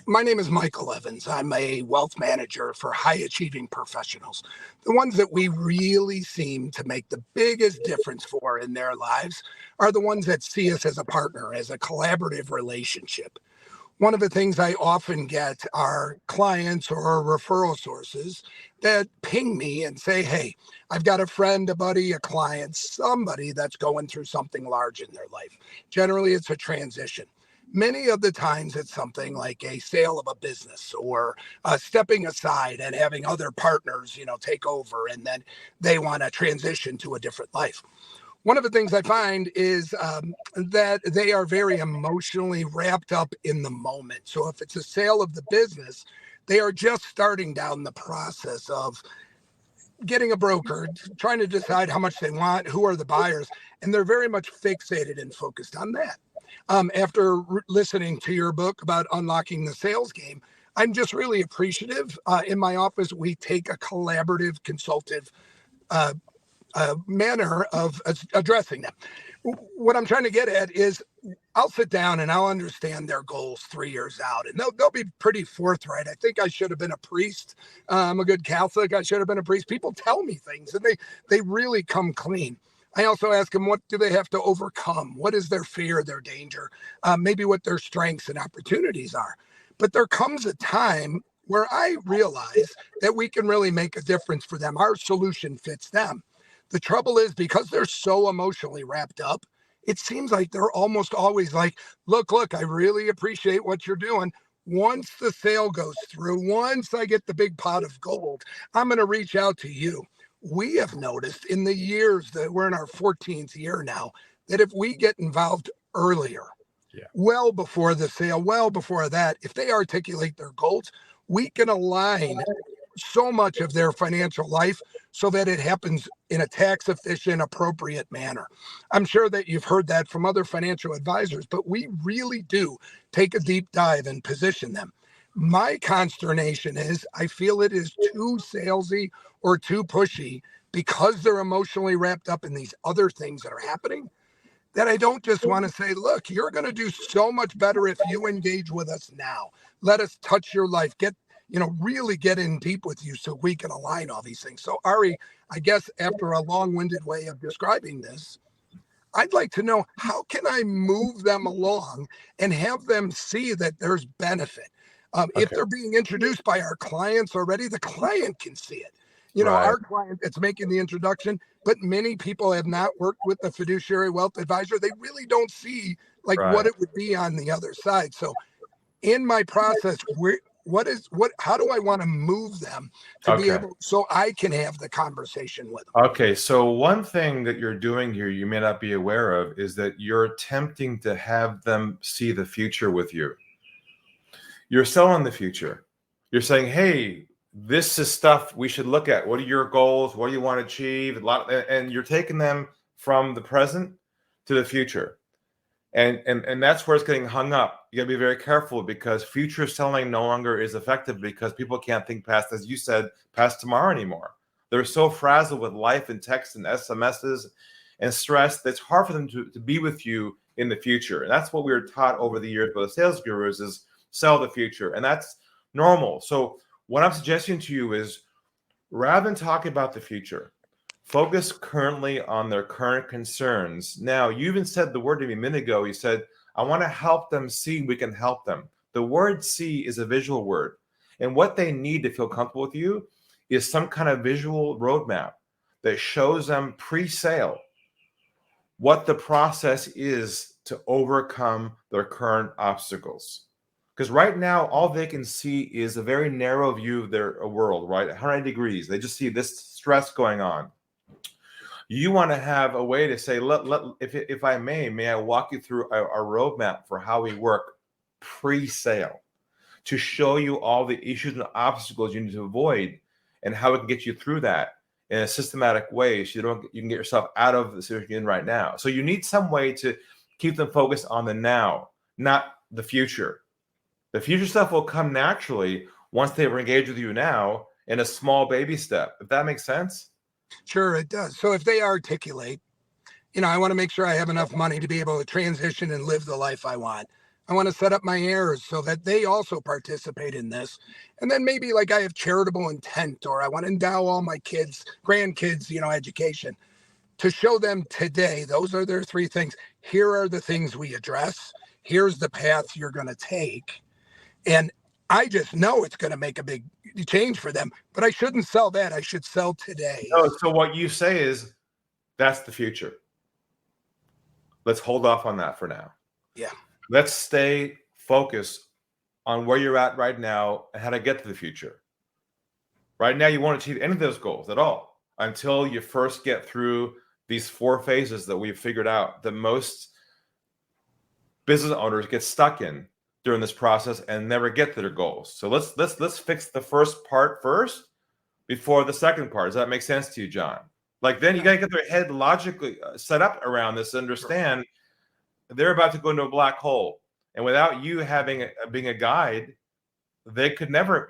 My name is Michael Evans. I'm a wealth manager for high achieving professionals, the ones that we really seem to make the biggest difference for in their lives are the ones that see us as a partner, as a collaborative relationship. One of the things I often get are clients or referral sources that ping me and say, hey, I've got a friend, a buddy, a client, somebody that's going through something large in their life. Generally, it's a transition. Many of the times it's something like a sale of a business or stepping aside and having other partners, take over, and then they want to transition to a different life. One of the things I find is that they are very emotionally wrapped up in the moment. So if it's a sale of the business, they are just starting down the process of getting a broker, trying to decide how much they want, who are the buyers, and they're very much fixated and focused on that. After listening to your book about unlocking the sales game, I'm just really appreciative. In my office, we take a collaborative, consultative manner of addressing them. What I'm trying to get at is I'll sit down and I'll understand their goals 3 years out, and they'll be pretty forthright. I think I should have been a priest. I'm a good Catholic. I should have been a priest. People tell me things, and they really come clean. I also ask them, what do they have to overcome? What is their fear, their danger? Maybe what their strengths and opportunities are. But there comes a time where I realize that we can really make a difference for them. Our solution fits them. The trouble is, because they're so emotionally wrapped up, it seems like they're almost always like, look, I really appreciate what you're doing. Once the sale goes through, once I get the big pot of gold, I'm going to reach out to you. We have noticed in the years that we're in our 14th year now, that if we get involved earlier, well before the sale, well before that, if they articulate their goals, we can align so much of their financial life so that it happens in a tax efficient, appropriate manner. I'm sure that you've heard that from other financial advisors, but we really do take a deep dive and position them. My consternation is I feel it is too salesy or too pushy because they're emotionally wrapped up in these other things that are happening, that I don't just want to say, look, you're going to do so much better if you engage with us now. Let us touch your life, really get in deep with you so we can align all these things. So Ari, I guess after a long-winded way of describing this, I'd like to know, how can I move them along and have them see that there's benefit? If they're being introduced by our clients already, the client can see it. Our client that's making the introduction, but many people have not worked with the fiduciary wealth advisor. They really don't see what it would be on the other side. So in my process, how do I want to move them to be able, so I can have the conversation with them? Okay. So one thing that you're doing here, you may not be aware of, is that you're attempting to have them see the future with you. You're selling the future. You're saying, hey, this is stuff we should look at. What are your goals? What do you want to achieve? And you're taking them from the present to the future. And that's where it's getting hung up. You got to be very careful, because future selling no longer is effective because people can't think past, as you said, past tomorrow anymore. They're so frazzled with life and text and SMSs and stress that it's hard for them to be with you in the future. And that's what we were taught over the years by the sales gurus, is sell the future. And that's normal. So what I'm suggesting to you is, rather than talking about the future, focus currently on their current concerns. Now, you even said the word to me a minute ago. You said, I want to help them see we can help them. The word see is a visual word. And what they need to feel comfortable with you is some kind of visual roadmap that shows them pre-sale what the process is to overcome their current obstacles. Because right now, all they can see is a very narrow view of their world, right? 180 degrees. They just see this stress going on. You want to have a way to say, if I may I walk you through a roadmap for how we work pre-sale, to show you all the issues and obstacles you need to avoid and how we can get you through that in a systematic way, so you can get yourself out of the situation you're in right now. So you need some way to keep them focused on the now, not the future. The future stuff will come naturally once they've engaged with you now in a small baby step. If that makes sense? Sure, it does. So if they articulate, I want to make sure I have enough money to be able to transition and live the life I want. I want to set up my heirs so that they also participate in this. And then maybe like I have charitable intent, or I want to endow all my kids, grandkids, education to show them today. Those are their three things. Here are the things we address. Here's the path you're going to take. And I just know it's going to make a big change for them, but I shouldn't sell that. I should sell today. No, so what you say is that's the future. Let's hold off on that for now. Yeah. Let's stay focused on where you're at right now and how to get to the future. Right now, you won't achieve any of those goals at all until you first get through these 4 phases that we've figured out that most business owners get stuck in during this process and never get to their goals. So let's fix the first part first before the second part. Does that make sense to you, John? Like, then you got to get their head logically set up around this, understand they're about to go into a black hole. And without you being a guide, they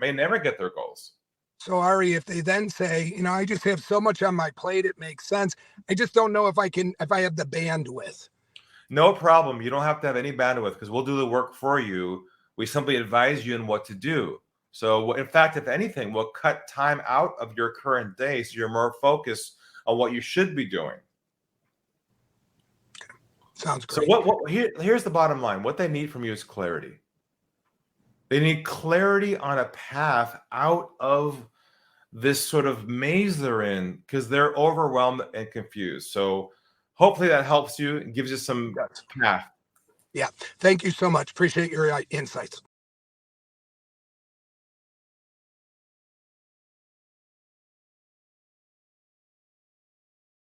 may never get their goals. So Ari, if they then say, I just have so much on my plate, it makes sense. I just don't know if I have the bandwidth. No problem. You don't have to have any bandwidth because we'll do the work for you. We simply advise you on what to do. So in fact, if anything, we'll cut time out of your current day so you're more focused on what you should be doing. Sounds great. So here's the bottom line. What they need from you is clarity. They need clarity on a path out of this sort of maze they're in because they're overwhelmed and confused. So hopefully that helps you and gives you some path. Yeah. Thank you so much. Appreciate your insights.